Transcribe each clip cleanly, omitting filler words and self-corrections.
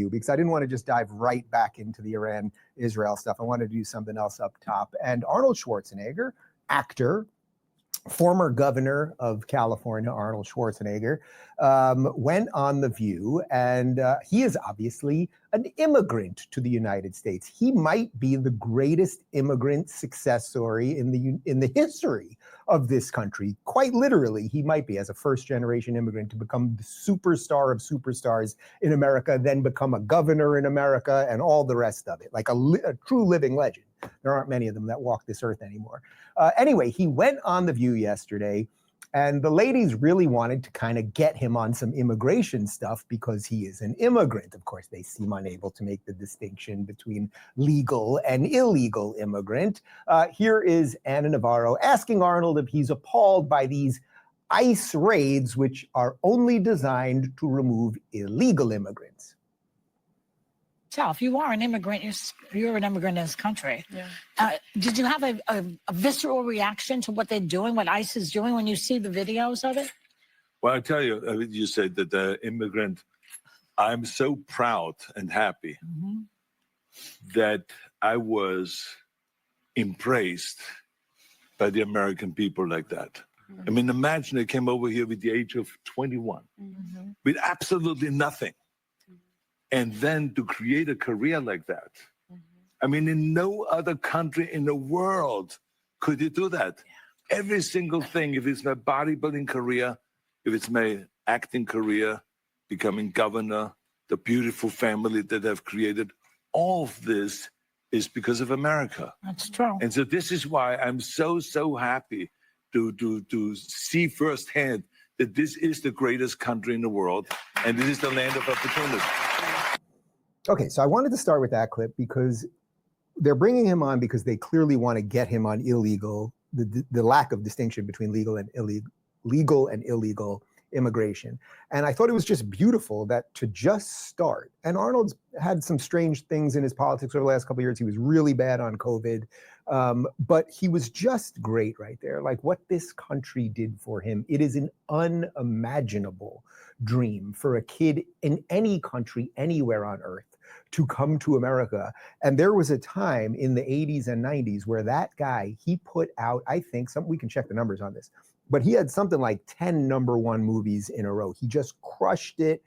because I didn't want to just dive right back into the Iran-Israel stuff. I wanted to do something else up top. And Arnold Schwarzenegger, actor, former governor of California, Arnold Schwarzenegger, went on The View, and he is obviously an immigrant to the United States. He might be the greatest immigrant success story in the history of this country. Quite literally, he might be, as a first-generation immigrant, to become the superstar of superstars in America, then become a governor in America, and all the rest of it, like a true living legend. There aren't many of them that walk this earth anymore. Anyway, he went on The View yesterday, and the ladies really wanted to kind of get him on some immigration stuff because he is an immigrant. Of course, they seem unable to make the distinction between legal and illegal immigrant. Here is Anna Navarro asking Arnold if he's appalled by these ICE raids, which are only designed to remove illegal immigrants. So if you are an immigrant, you're an immigrant in this country. Yeah. Did you have a visceral reaction to what they're doing, what ICE is doing when you see the videos of it? Well, I tell you, you said that the immigrant, I'm so proud and happy that I was embraced by the American people like that. I mean, imagine they came over here with the age of 21 with absolutely nothing. And then to create a career like that. I mean, in no other country in the world could you do that. Yeah. Every single thing, if it's my bodybuilding career, if it's my acting career, becoming governor, the beautiful family that I've created, all of this is because of America. That's true. And so this is why I'm so happy to see firsthand that this is the greatest country in the world, and this is the land of opportunity. Okay, so I wanted to start with that clip because they're bringing him on because they clearly want to get him on illegal, the lack of distinction between legal and illegal immigration. And I thought it was just beautiful that to just start, and Arnold's had some strange things in his politics over the last couple of years. He was really bad on COVID, but he was just great right there. Like what this country did for him, it is an unimaginable dream for a kid in any country, anywhere on earth, to come to America. And there was a time in the 80s and 90s where that guy, he put out, I think, we can check the numbers on this, but he had something like 10 #1 movies in a row. He just crushed it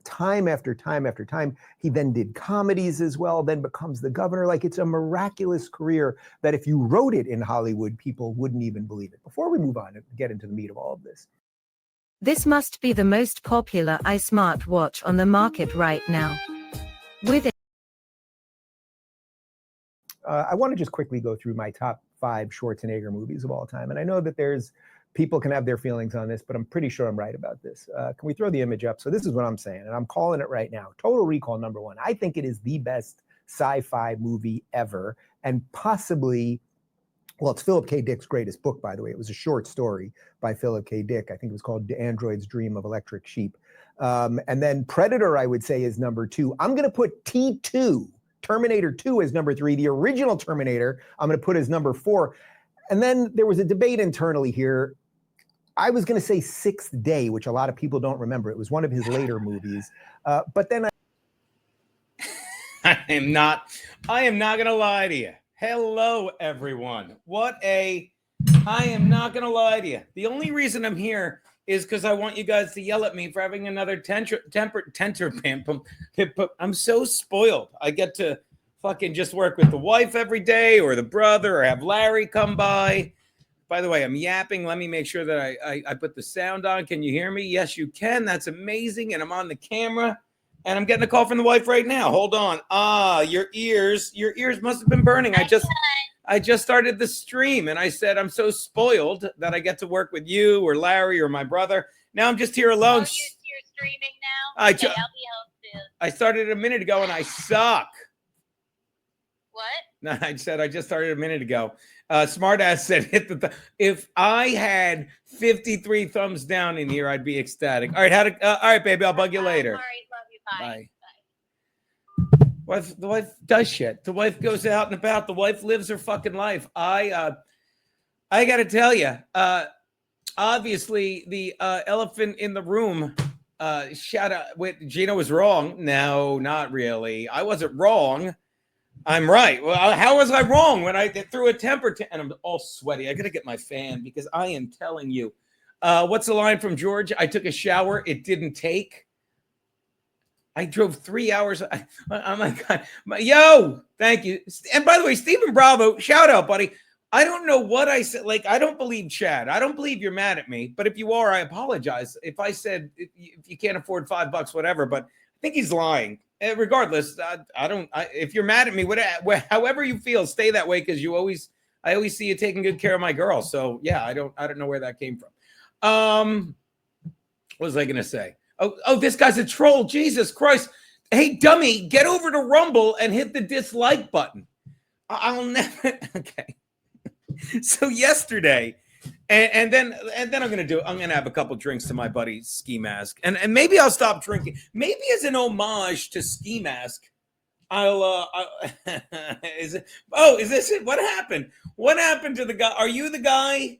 time after time after time. He then did comedies as well, then becomes the governor. Like it's a miraculous career that if you wrote it in Hollywood, people wouldn't even believe it. Before we move on and get into the meat of all of this. This must be the most popular iSmart watch on the market right now. With it, I want to just quickly go through my top 5 Schwarzenegger movies of all time. And I know that people can have their feelings on this, but I'm pretty sure I'm right about this. Can we throw the image up? So this is what I'm saying, and I'm calling it right now. Total Recall #1. I think it is the best sci-fi movie ever, and possibly, well, it's Philip K. Dick's greatest book, by the way. It was a short story by Philip K. Dick. I think it was called The Android's Dream of Electric Sheep. And then Predator, I would say, is #2. I'm going to put T2, Terminator 2, as #3. The original Terminator, I'm going to put as #4. And then there was a debate internally here. I was going to say Sixth Day, which a lot of people don't remember. It was one of his later movies. But then I am not going to lie to you. Hello, everyone. I am not going to lie to you. The only reason I'm here is because I want you guys to yell at me for having another temper tantrum. I'm so spoiled. I get to fucking just work with the wife every day or the brother or have Larry come by. By the way, I'm yapping. Let me make sure that I put the sound on. Can you hear me? Yes, you can. That's amazing. And I'm on the camera. And I'm getting a call from the wife right now. Hold on. Your ears must have been burning. I just started the stream. And I said, I'm so spoiled that I get to work with you or Larry or my brother. Now I'm just here alone. Oh, you're streaming now? Okay, I'll be hosting. I started a minute ago and I suck. What? No, I said I just started a minute ago. Smartass said, if I had 53 thumbs down in here, I'd be ecstatic. All right, all right, baby, I'll bug you later. All right, love you. Bye. The wife does shit. The wife goes out and about. The wife lives her fucking life. I got to tell you, obviously the elephant in the room Shout out. Wait, Geno was wrong. No, not really. I wasn't wrong. I'm right. Well, how was I wrong when I threw a temper and I'm all sweaty? I got to get my fan because I am telling you. What's the line from George? I took a shower. It didn't take. I drove 3 hours. Oh my God. Yo, thank you. And by the way, Stephen Bravo, shout out, buddy. I don't know what I said. Like, I don't believe Chad. I don't believe you're mad at me. But if you are, I apologize. If I said if you can't afford $5, whatever. But I think he's lying. Regardless, if you're mad at me, however you feel, stay that way because I always see you taking good care of my girl. So yeah, I don't know where that came from. What was I gonna say? Oh, this guy's a troll. Jesus Christ. Hey, dummy, get over to Rumble and hit the dislike button. I'll never. Okay. So yesterday, and then I'm gonna have a couple drinks to my buddy SkiMask, and maybe I'll stop drinking. Maybe as an homage to SkiMask, is this it? What happened? What happened to the guy? Are you the guy?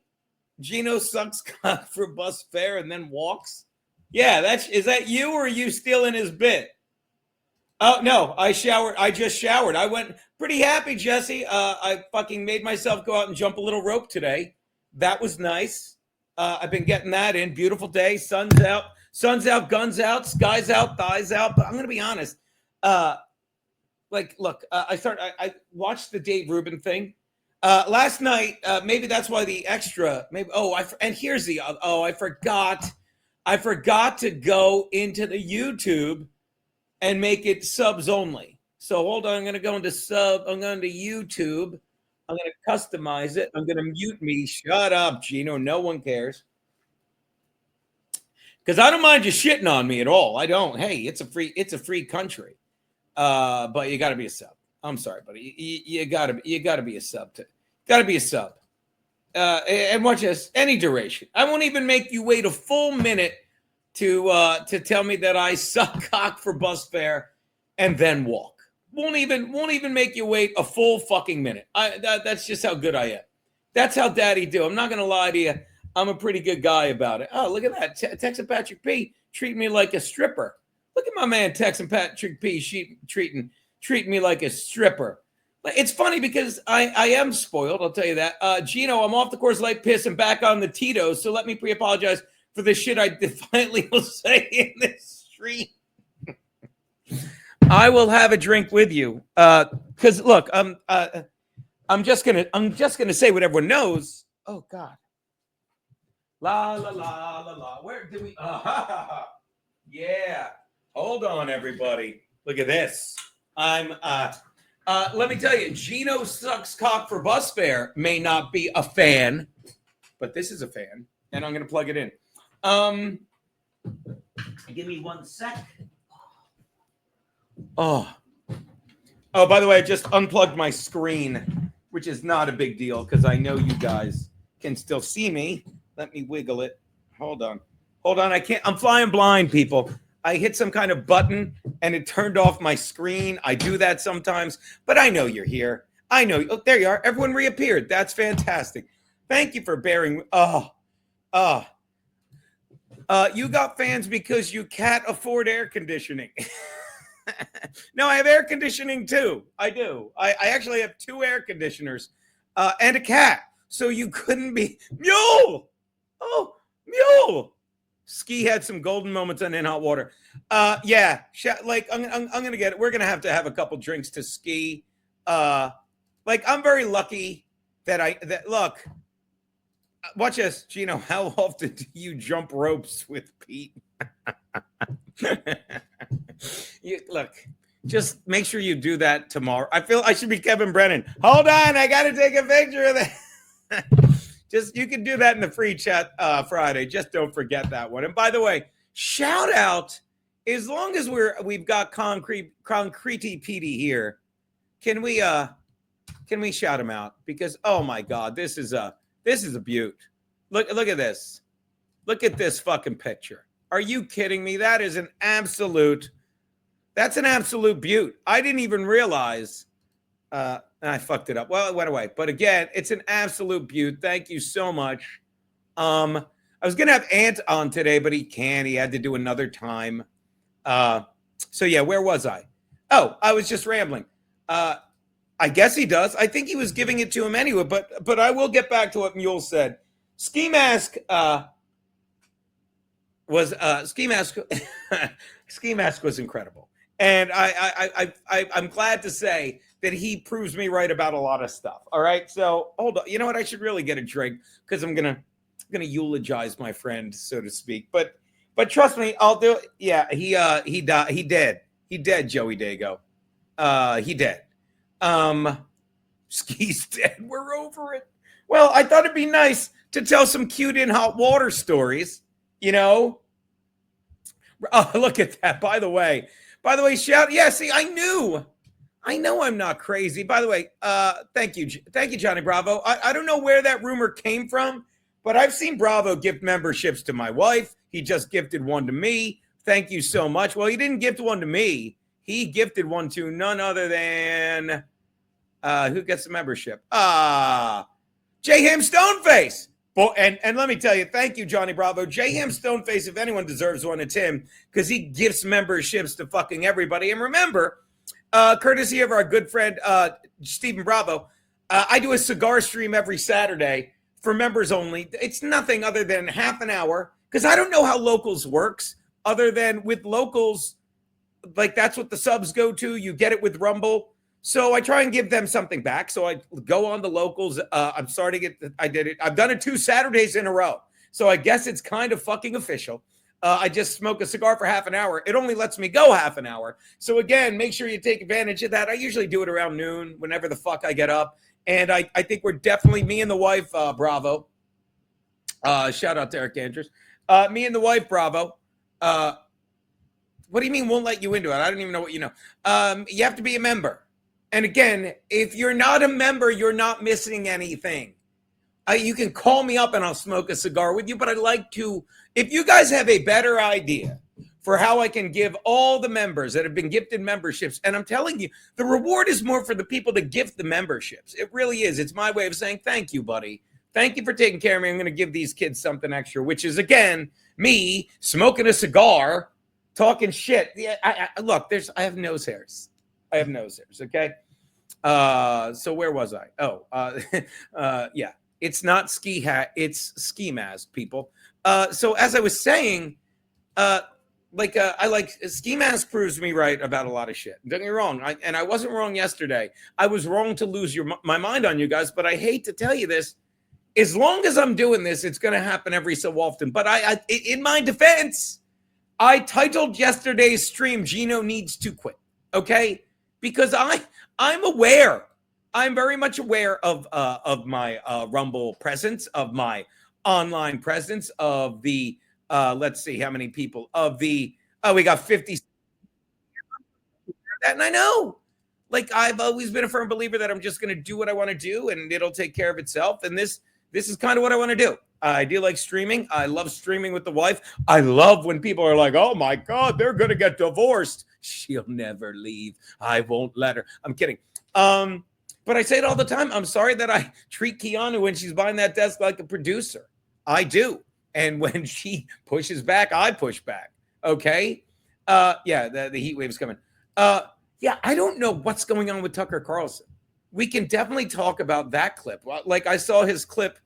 Geno sucks cock for bus fare and then walks. Yeah, is that you or are you stealing his bit? Oh no, I showered. I just showered. I went pretty happy, Jesse. I fucking made myself go out and jump a little rope today. That was nice. I've been getting that in. Beautiful day. Sun's out, guns out, sky's out, thighs out. But I'm gonna be honest. Look, I watched the Dave Rubin thing last night. Maybe that's why the extra. Maybe. And here's the. I forgot. I forgot to go into the YouTube and make it subs only. So hold on, I'm going to go into sub. I'm going to YouTube. I'm going to customize it. I'm going to mute me. Shut up, Geno. No one cares. Because I don't mind you shitting on me at all. I don't. Hey, it's a free country. But you got to be a sub. I'm sorry, buddy. You got to be a sub. Got to be a sub. And watch this. Any duration. I won't even make you wait a full minute to tell me that I suck cock for bus fare and then walk. Won't even make you wait a full fucking minute. That's just how good I am. That's how daddy do. I'm not gonna lie to you. I'm a pretty good guy about it. Oh, look at that. Texan Patrick P treating me like a stripper. Look at my man Texan Patrick P treating me like a stripper. It's funny because I am spoiled. I'll tell you that. Geno, I'm off the course like piss and back on the Tito's. So let me pre-apologize for the shit I defiantly will say in this stream. I will have a drink with you. Because look, I'm just gonna say what everyone knows. Oh God. La la la la la. Where did we? Yeah. Hold on, everybody. Look at this. Let me tell you, Geno sucks cock for bus fare may not be a fan, but this is a fan, and I'm going to plug it in. Give me 1 sec. Oh, by the way, I just unplugged my screen, which is not a big deal because I know you guys can still see me. Let me wiggle it. Hold on. I can't. I'm flying blind, people. I hit some kind of button and it turned off my screen. I do that sometimes, but I know you're here. I know. Oh, there you are. Everyone reappeared. That's fantastic. Thank you for bearing. You got fans because you can't afford air conditioning. No, I have air conditioning too. I do. I actually have 2 air conditioners and a cat. So you couldn't be Mule. Oh, Mule. Ski had some golden moments on In Hot Water. Yeah, like I'm gonna get it. We're gonna have to have a couple drinks to Ski. Like I'm very lucky that look. Watch this, Geno. How often do you jump ropes with Pete? Look, just make sure you do that tomorrow. I feel I should be Kevin Brennan. Hold on, I got to take a picture of that. Just you can do that in the free chat Friday. Just don't forget that one. And by the way, shout out. As long as we've got concretey Petey here, can we shout him out? Because oh my God, this is a beaut. Look at this. Look at this fucking picture. Are you kidding me? That's an absolute beaut. I didn't even realize. I fucked it up. Well, it went away. But again, it's an absolute beaut. Thank you so much. I was gonna have Ant on today, but he can't. He had to do another time. So yeah, where was I? Oh, I was just rambling. I guess he does. I think he was giving it to him anyway, but I will get back to what Mule said. SkiMask was SkiMask was incredible. And I'm glad to say that he proves me right about a lot of stuff. All right. So hold on. You know what? I should really get a drink because I'm gonna eulogize my friend, so to speak. But trust me, I'll do it. Yeah, he died. He dead. He dead, Joey Dago. He dead. Ski's dead. We're over it. Well, I thought it'd be nice to tell some cute in hot water stories, you know. Oh, look at that. By the way, shout. Yeah, see, I know I'm not crazy. By the way, thank you, Johnny Bravo. I don't know where that rumor came from, but I've seen Bravo gift memberships to my wife. He just gifted one to me. Thank you so much. Well, he didn't gift one to me. He gifted one to none other than who gets the membership? J Ham Stoneface. And let me tell you, thank you, Johnny Bravo. J Ham Stoneface, if anyone deserves one, it's him, because he gifts memberships to fucking everybody. And remember, courtesy of our good friend Stephen Bravo, I do a cigar stream every Saturday for members only. It's nothing other than half an hour, because I don't know how Locals works, other than with Locals, like that's what the subs go to. You get it with Rumble. So I try and give them something back. So I go on the Locals. I'm starting it. I did it. I've done it 2 Saturdays in a row. So I guess it's kind of fucking official. I just smoke a cigar for half an hour. It only lets me go half an hour. So again, make sure you take advantage of that. I usually do it around noon, whenever the fuck I get up. And I think we're definitely, me and the wife, Bravo. Shout out to Eric Andrews. Me and the wife, Bravo. What do you mean won't let you into it? I don't even know what you know. You have to be a member. And again, if you're not a member, you're not missing anything. You can call me up and I'll smoke a cigar with you, but I'd like to, if you guys have a better idea for how I can give all the members that have been gifted memberships, and I'm telling you, the reward is more for the people that gift the memberships. It really is. It's my way of saying, thank you, buddy. Thank you for taking care of me. I'm going to give these kids something extra, which is, again, me smoking a cigar, talking shit. Yeah, look, I have nose hairs. Okay. So where was I? Oh, yeah. It's not ski hat. It's SkiMask, people. So as I was saying, I like SkiMask proves me right about a lot of shit. Don't get me wrong. I wasn't wrong yesterday. I was wrong to lose my mind on you guys, but I hate to tell you this. As long as I'm doing this, it's going to happen every so often. But in my defense, I titled yesterday's stream, Geno Needs to Quit. Okay? Because I'm aware. I'm very much aware of my Rumble presence, of my online presence, of the let's see how many people, of the we got 50. And I know, like, I've always been a firm believer that I'm just going to do what I want to do and it'll take care of itself. And this is kind of what I want to do. I do like streaming. I love streaming with the wife. I love when people are like, oh my God, they're going to get divorced. She'll never leave. I won't let her. I'm kidding. But I say it all the time. I'm sorry that I treat Keanu when she's behind that desk like a producer. I do. And when she pushes back, I push back. Okay. Yeah, the heat wave's coming. Yeah, I don't know what's going on with Tucker Carlson. We can definitely talk about that clip. Like, I saw his clip,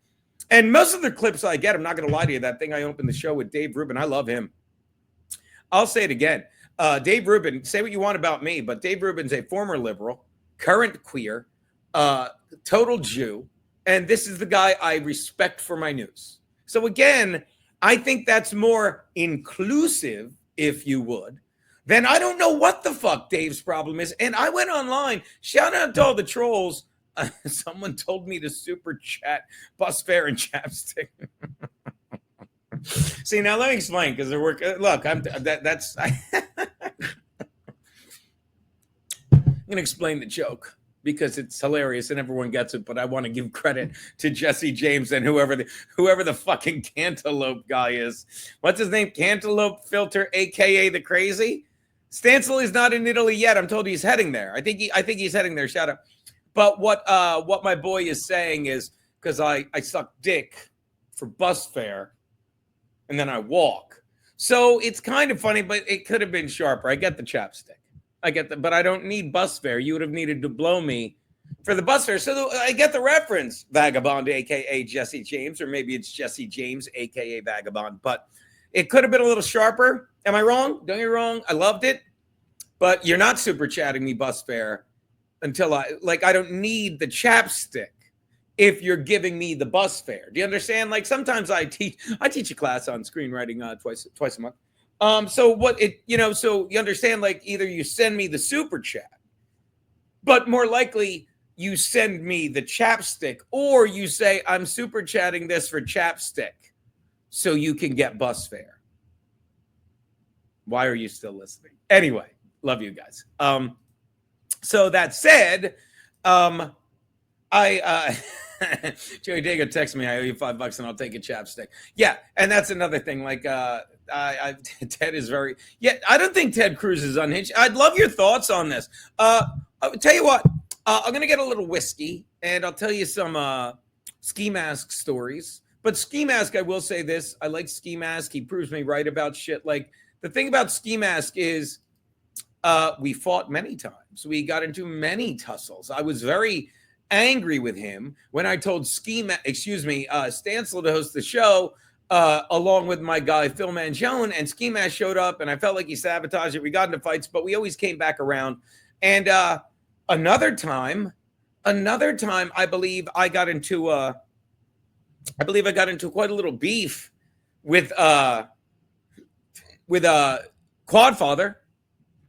and most of the clips I get, I'm not going to lie to you, that thing I opened the show with Dave Rubin, I love him. I'll say it again. Dave Rubin, say what you want about me, but Dave Rubin's a former liberal, current queer, total Jew, and this is the guy I respect for my news. So again, I think that's more inclusive, if you would, then I don't know what the fuck Dave's problem is. And I went online, shout out to all the trolls. Someone told me to super chat bus fare and chapstick. See, now let me explain, because they're working. Look, I'm going to explain the joke because it's hilarious and everyone gets it. But I want to give credit to Jesse James and whoever the fucking Cantaloupe guy is. What's his name? Cantaloupe Filter, aka the Crazy. Stancil is not in Italy yet. I'm told he's heading there. I think he's heading there. Shout out. But what my boy is saying is, because I suck dick for bus fare, and then I walk. So it's kind of funny, but it could have been sharper. I get the chapstick. I get that, but I don't need bus fare. You would have needed to blow me for the bus fare. So I get the reference, Vagabond, a.k.a. Jesse James, or maybe it's Jesse James, a.k.a. Vagabond. But it could have been a little sharper. Am I wrong? Don't get me wrong. I loved it. But you're not super chatting me bus fare until I don't need the chapstick if you're giving me the bus fare. Do you understand? Like sometimes I teach a class on screenwriting twice a month. So you understand, like either you send me the super chat, but more likely you send me the chapstick, or you say, I'm super chatting this for chapstick so you can get bus fare. Why are you still listening? Anyway, love you guys. So that said, Joey Dago texted me, I owe you $5 and I'll take a chapstick. Yeah, and that's another thing. Like Ted is very, I don't think Ted Cruz is unhinged. I'd love your thoughts on this. I'll tell you what, I'm going to get a little whiskey and I'll tell you some SkiMask stories. But SkiMask, I will say this, I like SkiMask. He proves me right about shit. Like the thing about SkiMask is we fought many times. We got into many tussles. I was very angry with him when I told Stancil to host the show along with my guy Phil Mangione, and SkiMask showed up and I felt like he sabotaged it. We got into fights, but we always came back around. And another time I believe I got into quite a little beef with Quadfather.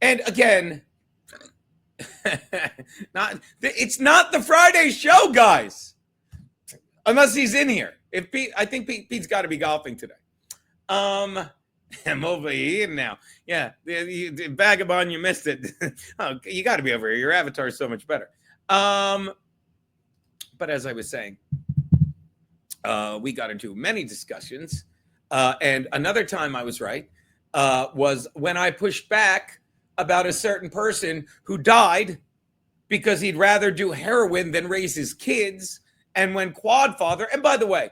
And again, it's not the Friday show, guys, unless he's in here. I think Pete's got to be golfing today. I'm over here now. Yeah, Vagabond, you missed it. Oh, you got to be over here. Your avatar is so much better. But as I was saying, we got into many discussions, and another time I was right was when I pushed back about a certain person who died because he'd rather do heroin than raise his kids. And when Quadfather, and by the way,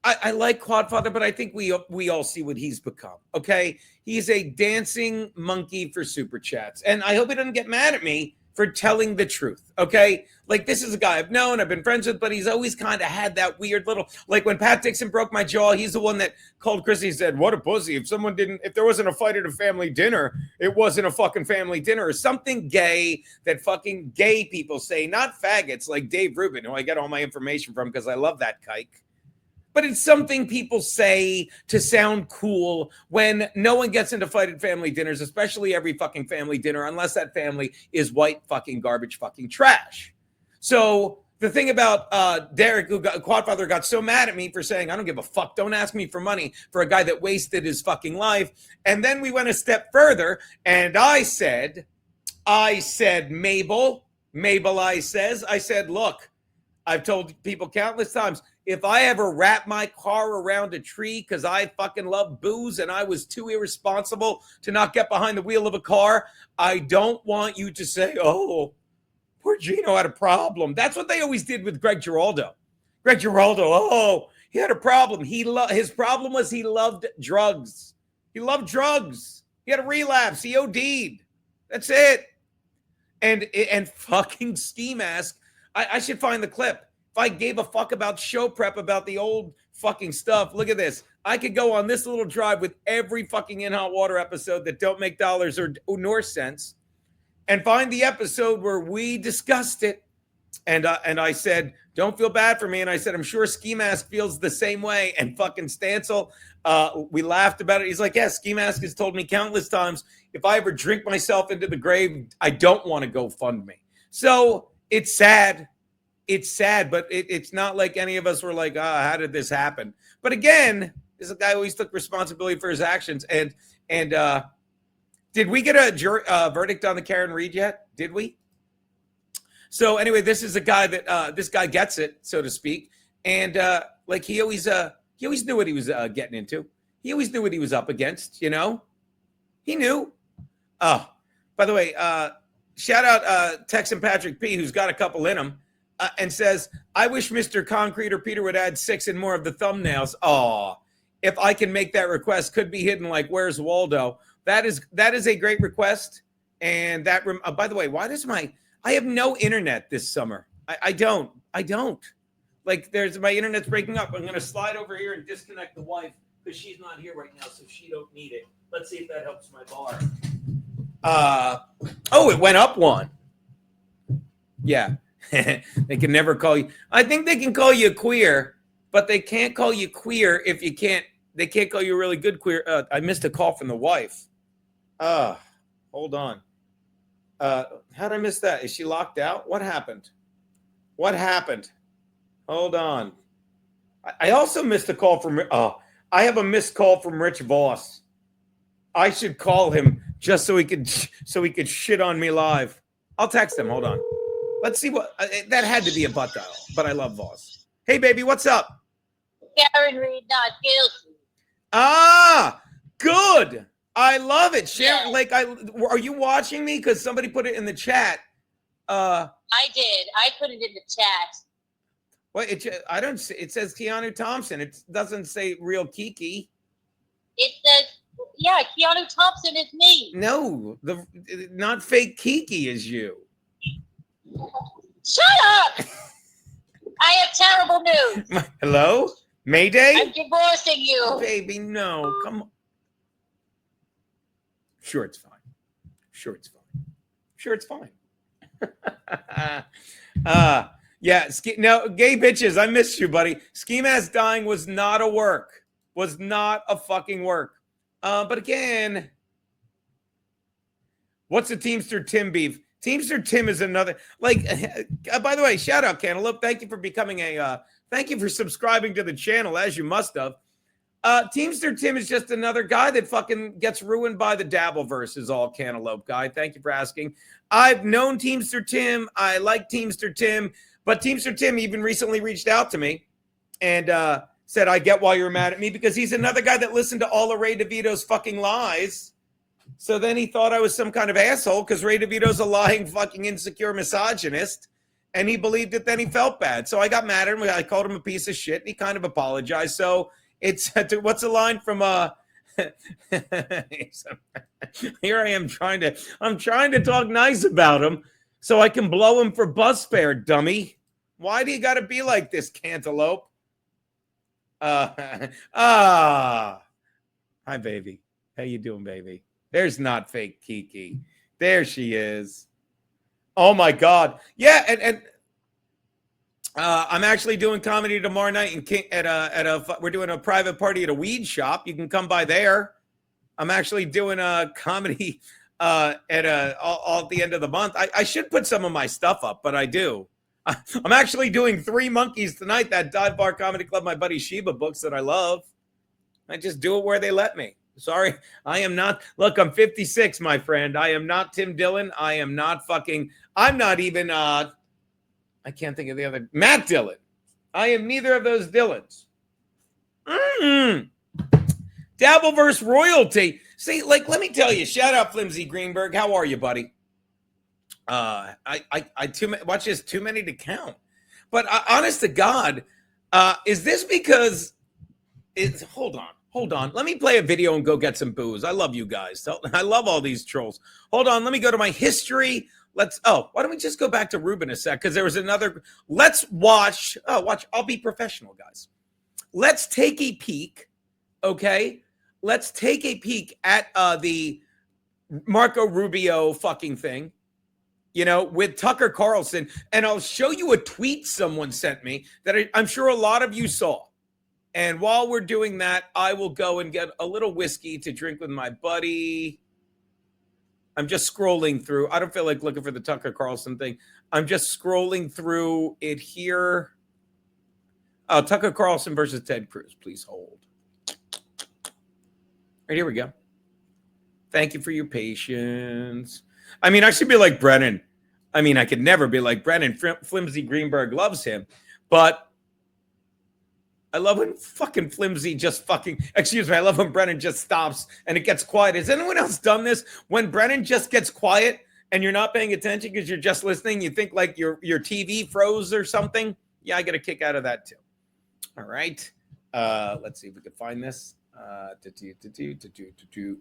I like Quadfather, but I think we all see what he's become. Okay, he's a dancing monkey for super chats, and I hope he doesn't get mad at me for telling the truth. Okay, like this is a guy I've known, I've been friends with, but he's always kind of had that weird little, like when Pat Dixon broke my jaw, he's the one that called Chrissy and said, "What a pussy! If there wasn't a fight at a family dinner, it wasn't a fucking family dinner," or something gay that fucking gay people say, not faggots like Dave Rubin, who I get all my information from because I love that kike. But it's something people say to sound cool when no one gets into fight at family dinners, especially every fucking family dinner, unless that family is white fucking garbage fucking trash. So the thing about Derek, Quadfather, got so mad at me for saying, I don't give a fuck, don't ask me for money, for a guy that wasted his fucking life. And then we went a step further, and I said, Mabel, I said, look, I've told people countless times, if I ever wrap my car around a tree because I fucking love booze and I was too irresponsible to not get behind the wheel of a car, I don't want you to say, oh, poor Geno had a problem. That's what they always did with Greg Giraldo. Oh, he had a problem. His problem was he loved drugs. He loved drugs. He had a relapse. He OD'd. That's it. And fucking SkiMask, I should find the clip. If I gave a fuck about show prep, about the old fucking stuff, look at this. I could go on this little drive with every fucking In Hot Water episode that don't make dollars nor cents and find the episode where we discussed it. And I said, don't feel bad for me. And I said, I'm sure SkiMask feels the same way. And fucking Stancil, we laughed about it. He's like, yeah, SkiMask has told me countless times, if I ever drink myself into the grave, I don't want to go fund me. So it's sad. It's sad, but it's not like any of us were like, how did this happen? But again, this is a guy who always took responsibility for his actions. And did we get a verdict on the Karen Reed yet? Did we? So anyway, this is a guy that this guy gets it, so to speak. And like he always knew what he was getting into. He always knew what he was up against, you know? He knew. Oh, by the way, shout out Texan Patrick P, who's got a couple in him. And says, I wish Mr. Concrete or Peter would add 6 and more of the thumbnails. Oh, if I can make that request, could be hidden like Where's Waldo. That is a great request. And that, by the way, I have no internet this summer. I don't. Like my internet's breaking up. I'm going to slide over here and disconnect the wife because she's not here right now, so she don't need it. Let's see if that helps my bar. It went up one. Yeah. They can never call you. I think they can call you queer, but they can't call you queer if you can't. They can't call you a really good queer. I missed a call from the wife. Hold on. How'd I miss that? Is she locked out? What happened? Hold on. I also missed a call from. I have a missed call from Rich Voss. I should call him just so he could shit on me live. I'll text him. Hold on. Let's see what that had to be a butt dial, but I love Voss. Hey, baby, what's up? Karen Reed, not guilty. Good. I love it. Sharon, Yeah. Are you watching me? Because somebody put it in the chat. I did. I put it in the chat. Well, I don't see. It says Keanu Thompson. It doesn't say real Kiki. It says, yeah, Keanu Thompson is me. No, not fake Kiki is you. Shut up! I have terrible news. Hello? Mayday? I'm divorcing you. Baby, no. Come on. Sure, it's fine. Yeah. No, gay bitches, I missed you, buddy. SkiMask dying was not a work. Was not a fucking work. But again, what's the Teamster Tim beef? Teamster Tim is another, by the way, shout out Cantaloupe. Thank you for thank you for subscribing to the channel, as you must have. Teamster Tim is just another guy that fucking gets ruined by the Dabbleverse is all, Cantaloupe guy. Thank you for asking. I've known Teamster Tim. I like Teamster Tim. But Teamster Tim even recently reached out to me and said, I get why you're mad at me, because he's another guy that listened to all of Ray DeVito's fucking lies. So then he thought I was some kind of asshole because Ray DeVito's a lying, fucking insecure misogynist. And he believed it, then he felt bad. So I got mad at him. I called him a piece of shit. And he kind of apologized. So it's, what's the line from, here I am trying to talk nice about him so I can blow him for bus fare, dummy. Why do you got to be like this, Cantaloupe? Hi, baby. How you doing, baby? There's not fake Kiki. There she is. Oh my God. Yeah, and I'm actually doing comedy tomorrow night we're doing a private party at a weed shop. You can come by there. I'm actually doing a comedy all at the end of the month. I should put some of my stuff up, but I do. I'm actually doing 3 Monkeys tonight, that dive bar comedy club my buddy Sheba books that I love. I just do it where they let me. Sorry, I am not. Look, I'm 56, my friend. I am not Tim Dillon. I'm not even, I can't think of the other, Matt Dillon. I am neither of those Dillons. Dabbleverse royalty. See, let me tell you, shout out Flimsy Greenberg. How are you, buddy? Watch this, too many to count. But honest to God, is this because hold on. Let me play a video and go get some booze. I love you guys. I love all these trolls. Hold on. Let me go to my history. Why don't we just go back to Ruben a sec? Because there was another. Let's watch. I'll be professional, guys. Let's take a peek. Okay. Let's take a peek at the Marco Rubio fucking thing, with Tucker Carlson. And I'll show you a tweet someone sent me that I'm sure a lot of you saw. And while we're doing that, I will go and get a little whiskey to drink with my buddy. I'm just scrolling through. I don't feel like looking for the Tucker Carlson thing. I'm just scrolling through it here. Tucker Carlson versus Ted Cruz. Please hold. Right, here we go. Thank you for your patience. I mean, I should be like Brennan. I mean, I could never be like Brennan. Flimsy Greenberg loves him. But I love when fucking Flimsy I love when Brennan just stops and it gets quiet. Has anyone else done this? When Brennan just gets quiet and you're not paying attention because you're just listening, you think like your TV froze or something? Yeah, I get a kick out of that too. All right. Let's see if we can find this.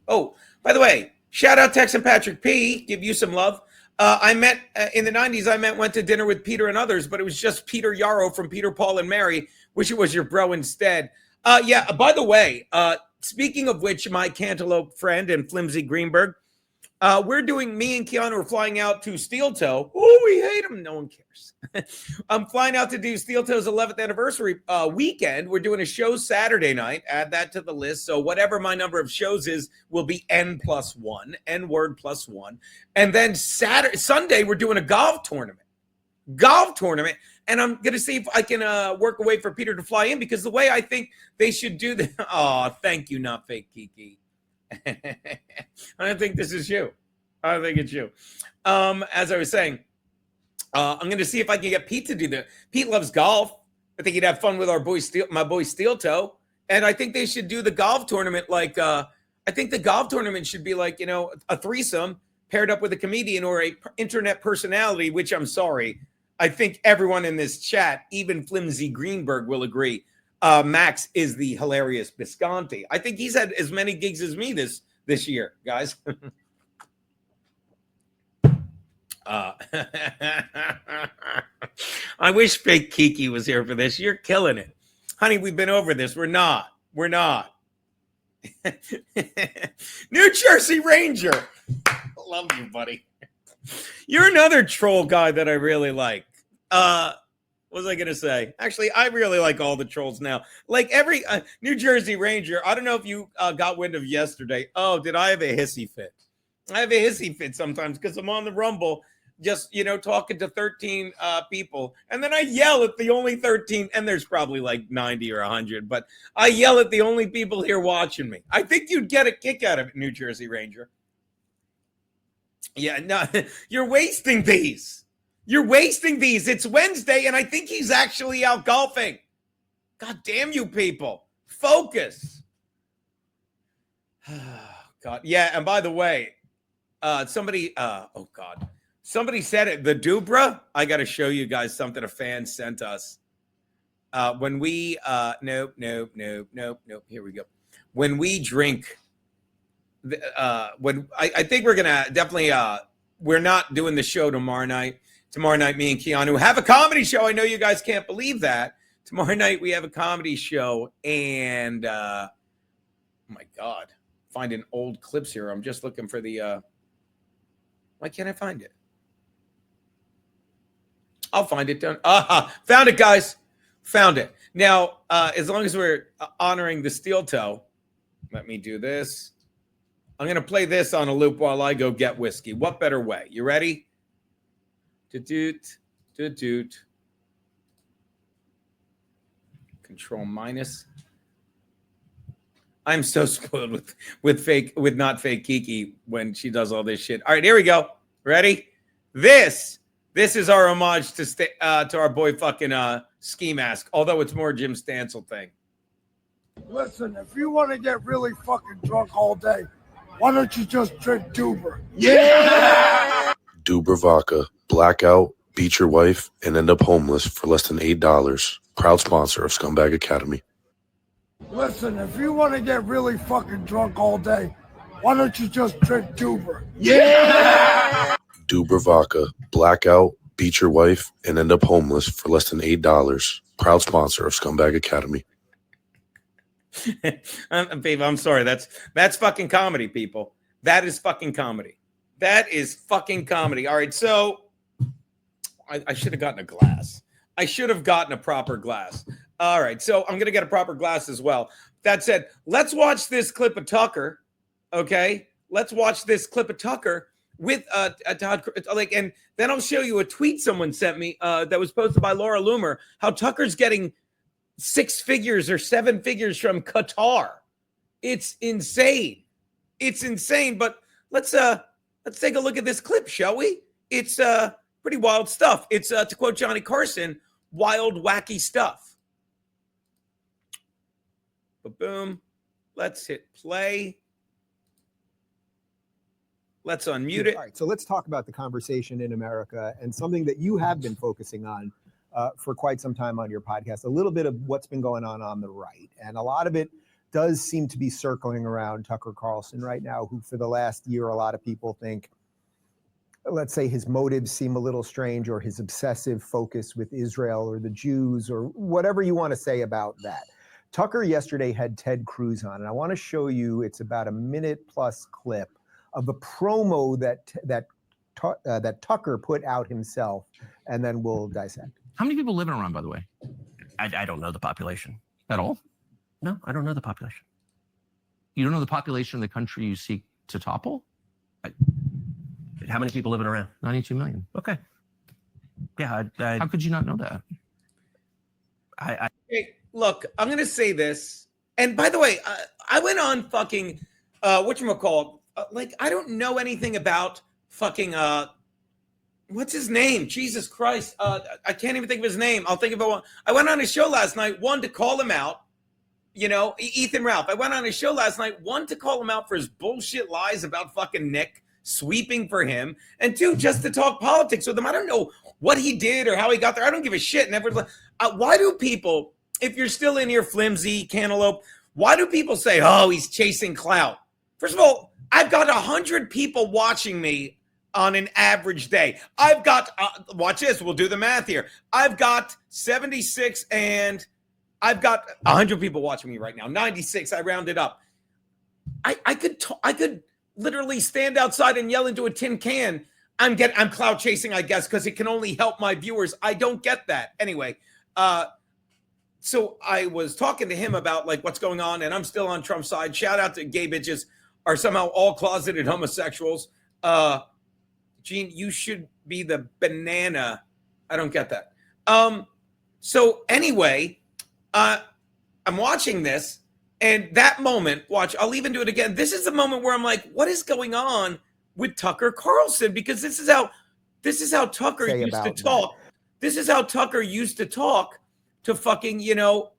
Oh, by the way, shout out Tex and Patrick P. Give you some love. I met in the 90s. Went to dinner with Peter and others, but it was just Peter Yarrow from Peter, Paul, and Mary. Wish it was your bro instead. Yeah. By the way, speaking of which, my cantaloupe friend and Flimsy Greenberg, me and Keanu are flying out to Steel Toe. Oh, we hate him. No one cares. I'm flying out to do Steel Toe's 11th anniversary weekend. We're doing a show Saturday night. Add that to the list. So whatever my number of shows is will be N+1, N word +1. And then Sunday, we're doing a golf tournament. And I'm going to see if I can work a way for Peter to fly in, because the way I think they should do this. Oh, thank you, not fake Kiki. I don't think this is you. I think it's you. As I was saying, I'm going to see if I can get Pete to do that. Pete loves golf. I think he'd have fun with my boy Steel Toe. And I think they should do the golf tournament like, I think the golf tournament should be like, a threesome paired up with a comedian or a internet personality, which I'm sorry. I think everyone in this chat, even Flimsy Greenberg, will agree. Max is the hilarious Bisconti. I think he's had as many gigs as me this year, guys. I wish fake Kiki was here for this. You're killing it. Honey, we've been over this. We're not. New Jersey Ranger. Love you, buddy. You're another troll guy that I really like. What was I going to say? Actually, I really like all the trolls now. Like every New Jersey Ranger. I don't know if you got wind of yesterday. Oh, did I have a hissy fit? I have a hissy fit sometimes because I'm on the Rumble just, talking to 13 people. And then I yell at the only 13. And there's probably like 90 or 100. But I yell at the only people here watching me. I think you'd get a kick out of it, New Jersey Ranger. Yeah, no, you're wasting these. It's Wednesday, and I think he's actually out golfing. God damn you people. Focus. God. Yeah, and by the way, somebody said it. The Dubra, I got to show you guys something a fan sent us. When we, nope. Here we go. When we drink, when I think we're gonna definitely we're not doing the show tomorrow night. Tomorrow night, me and Keanu have a comedy show. I know you guys can't believe that. Tomorrow night we have a comedy show, and oh my God, finding old clips here. I'm just looking for the. Why can't I find it? I'll find it. Found it, guys. Found it. Now, as long as we're honoring the Steel Toe, let me do this. I'm going to play this on a loop while I go get whiskey. What better way? You ready? Doot. Control minus. I'm so spoiled with not fake Kiki when she does all this shit. All right, here we go. Ready? This is our homage to our boy fucking SkiMask, although it's more Jim Stansel thing. Listen, if you want to get really fucking drunk all day, why don't you just drink Duber? Yeah! Duber vodka, blackout, beat your wife, and end up homeless for less than $8. Proud sponsor of Scumbag Academy. Listen, if you want to get really fucking drunk all day, why don't you just drink Duber? Yeah! Duber vodka, blackout, beat your wife, and end up homeless for less than $8. Proud sponsor of Scumbag Academy. Babe, I'm sorry. That's fucking comedy, people. That is fucking comedy. All right, so I should have gotten a glass. I should have gotten a proper glass. All right, so I'm going to get a proper glass as well. That said, let's watch this clip of Tucker, okay? Let's watch this clip of Tucker with Todd, and then I'll show you a tweet someone sent me that was posted by Laura Loomer, how Tucker's getting 6 figures or 7 figures from Qatar. It's insane. But let's take a look at this clip, shall we? It's pretty wild stuff. It's to quote Johnny Carson, wild, wacky stuff. But boom, let's hit play. Let's unmute it. All right, so let's talk about the conversation in America and something that you have been focusing on for quite some time on your podcast, a little bit of what's been going on the right. And a lot of it does seem to be circling around Tucker Carlson right now, who for the last year, a lot of people think, let's say his motives seem a little strange, or his obsessive focus with Israel or the Jews or whatever you want to say about that. Tucker yesterday had Ted Cruz on, and I want to show you, it's about a minute plus clip of the promo that Tucker put out himself, and then we'll dissect. How many people live in Iran, by the way? I don't know the population. At all? No, I don't know the population. You don't know the population of the country you seek to topple? How many people live in Iran? 92 million. Okay. Yeah. How could you not know that? Hey, look, I'm going to say this. And by the way, I went on fucking, whatchamacallit, like, I don't know anything about fucking, what's his name? Jesus Christ. I can't even think of his name. I'll think of it one. I went on his show last night, one, to call him out. You know, Ethan Ralph. I went on his show last night, one, to call him out for his bullshit lies about fucking Nick sweeping for him, and two, just to talk politics with him. I don't know what he did or how he got there. I don't give a shit. Never. Why do people, if you're still in here, flimsy cantaloupe, why do people say, oh, he's chasing clout? First of all, I've got 100 people watching me on an average day. I've got, watch this, we'll do the math here. I've got 76 and I've got 100 people watching me right now. 96, I rounded up. I could literally stand outside and yell into a tin can. I'm clout chasing, I guess, because it can only help my viewers. I don't get that. Anyway, so I was talking to him about like what's going on, and I'm still on Trump's side. Shout out to gay bitches are somehow all closeted homosexuals. Gene, you should be the banana. I don't get that. So anyway, I'm watching this, and that moment, watch, I'll even do it again. This is the moment where I'm like, what is going on with Tucker Carlson? Because this is how Tucker used to talk. This is how Tucker used to talk to fucking, you know,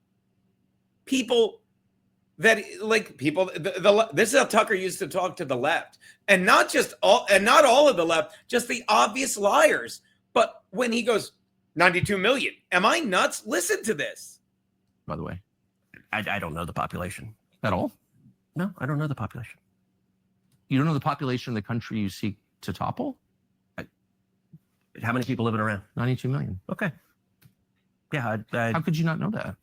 people that like people. This is how Tucker used to talk to the left, and not all of the left, just the obvious liars. But when he goes 92 million, am I nuts? Listen to this. By the way, I don't know the population. at all? No, I don't know the population. You don't know the population of the country you seek to topple? How many people live in Iran? 92 million. Okay. Yeah. How could you not know that?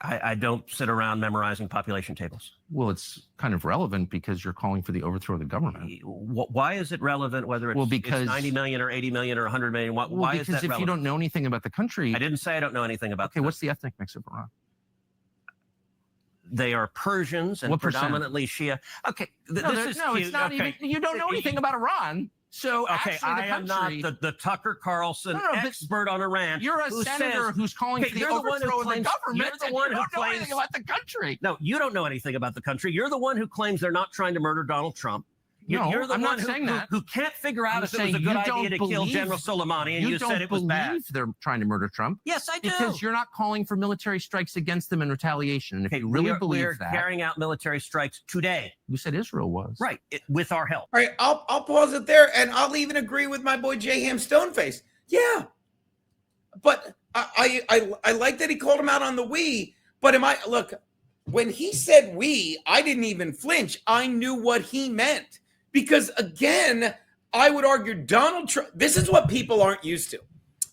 I don't sit around memorizing population tables. Well, it's kind of relevant because you're calling for the overthrow of the government. Why is it relevant whether it's, because it's 90 million or 80 million or 100 million? Why is that because if relevant? you don't know anything about the country... I didn't say I don't know anything about Okay, what's the ethnic mix of Iran? They are Persians and predominantly Shia. Okay, it's not even... You don't know anything about Iran. So okay, I am not the Tucker Carlson expert on Iran. You're a senator who's calling for the overthrow of the government. You're the one who claims anything about the country. No, you don't know anything about the country. You're the one who claims they're not trying to murder Donald Trump. You're the I'm one not saying that. who can't figure out if it was a good idea to kill General Soleimani, and you said it was bad. They're trying to murder Trump. Yes, I do. Because you're not calling for military strikes against them in retaliation. And if you really believe that, carrying out military strikes today. You said Israel was. Right, with our help. All right, I'll pause it there, and I'll even agree with my boy J. Ham Stoneface. Yeah, but I like that he called him out on the we. But look, when he said we, I didn't even flinch. I knew what he meant. Because again, I would argue Donald Trump, this is what people aren't used to.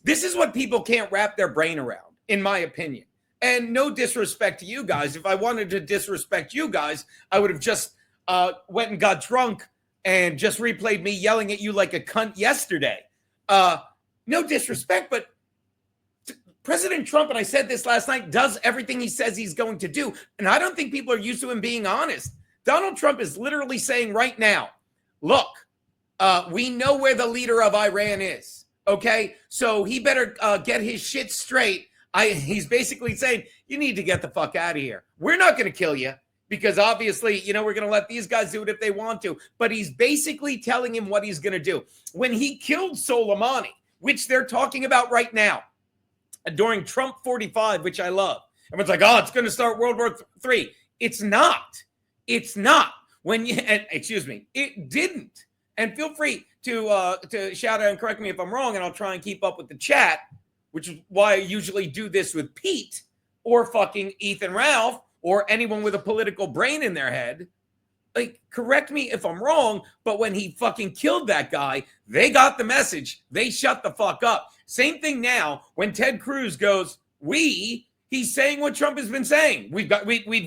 This is what people can't wrap their brain around, in my opinion. And no disrespect to you guys. If I wanted to disrespect you guys, I would have just went and got drunk and just replayed me yelling at you like a cunt yesterday. No disrespect, but President Trump, and I said this last night, does everything he says he's going to do. And I don't think people are used to him being honest. Donald Trump is literally saying right now, look, we know where the leader of Iran is, okay? So he better get his shit straight. He's basically saying, you need to get the fuck out of here. We're not going to kill you because obviously, we're going to let these guys do it if they want to. But he's basically telling him what he's going to do. When he killed Soleimani, which they're talking about right now, during Trump 45, which I love. Everyone's like, oh, it's going to start World War III. It's not. It's not. It didn't. And feel free to shout out and correct me if I'm wrong, and I'll try and keep up with the chat. which is why I usually do this with Pete or fucking Ethan Ralph or anyone with a political brain in their head. Like, correct me if I'm wrong, but when he fucking killed that guy, they got the message. They shut the fuck up. Same thing now when Ted Cruz goes, he's saying what Trump has been saying. We've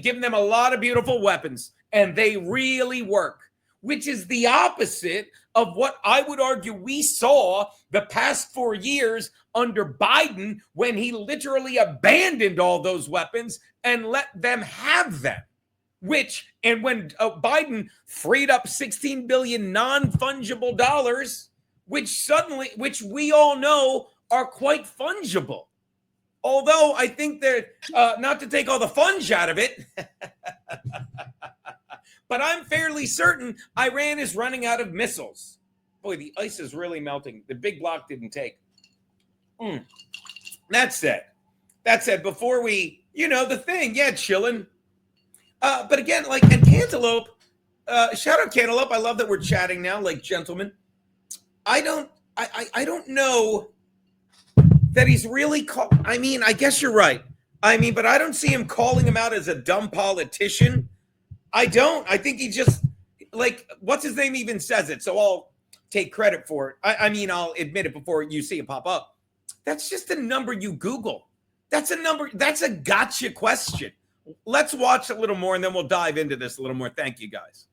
given them a lot of beautiful weapons, and they really work, which is the opposite of what I would argue we saw the past 4 years under Biden when he literally abandoned all those weapons and let them have them. And when Biden freed up $16 billion non-fungible dollars, which we all know are quite fungible. Although I think they're, not to take all the funge out of it, but I'm fairly certain Iran is running out of missiles. Boy, the ice is really melting. The big block didn't take. That said, before we, the thing, chilling. But again, and Cantaloupe, shout out Cantaloupe. I love that we're chatting now, like gentlemen. I don't know that he's really I guess you're right. But I don't see him calling him out as a dumb politician. I don't. I think he just, what's his name even says it, so I'll take credit for it. I'll admit it before you see it pop up. That's just a number you Google. That's a gotcha question. Let's watch a little more, and then we'll dive into this a little more. Thank you, guys.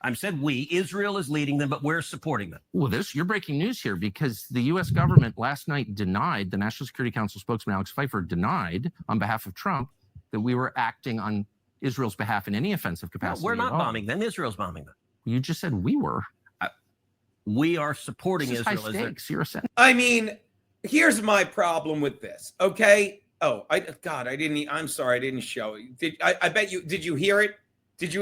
I've said Israel is leading them, but we're supporting them. Well, you're breaking news here because the U.S. government last night denied, the National Security Council spokesman Alex Pfeiffer denied on behalf of Trump that we were acting on Israel's behalf in any offensive capacity. No, we're not bombing them. Israel's bombing them. You just said we were. We are supporting Israel. High stakes. You're Here's my problem with this, okay? Oh, I'm sorry, I didn't show it. I bet you, did you hear it? Did you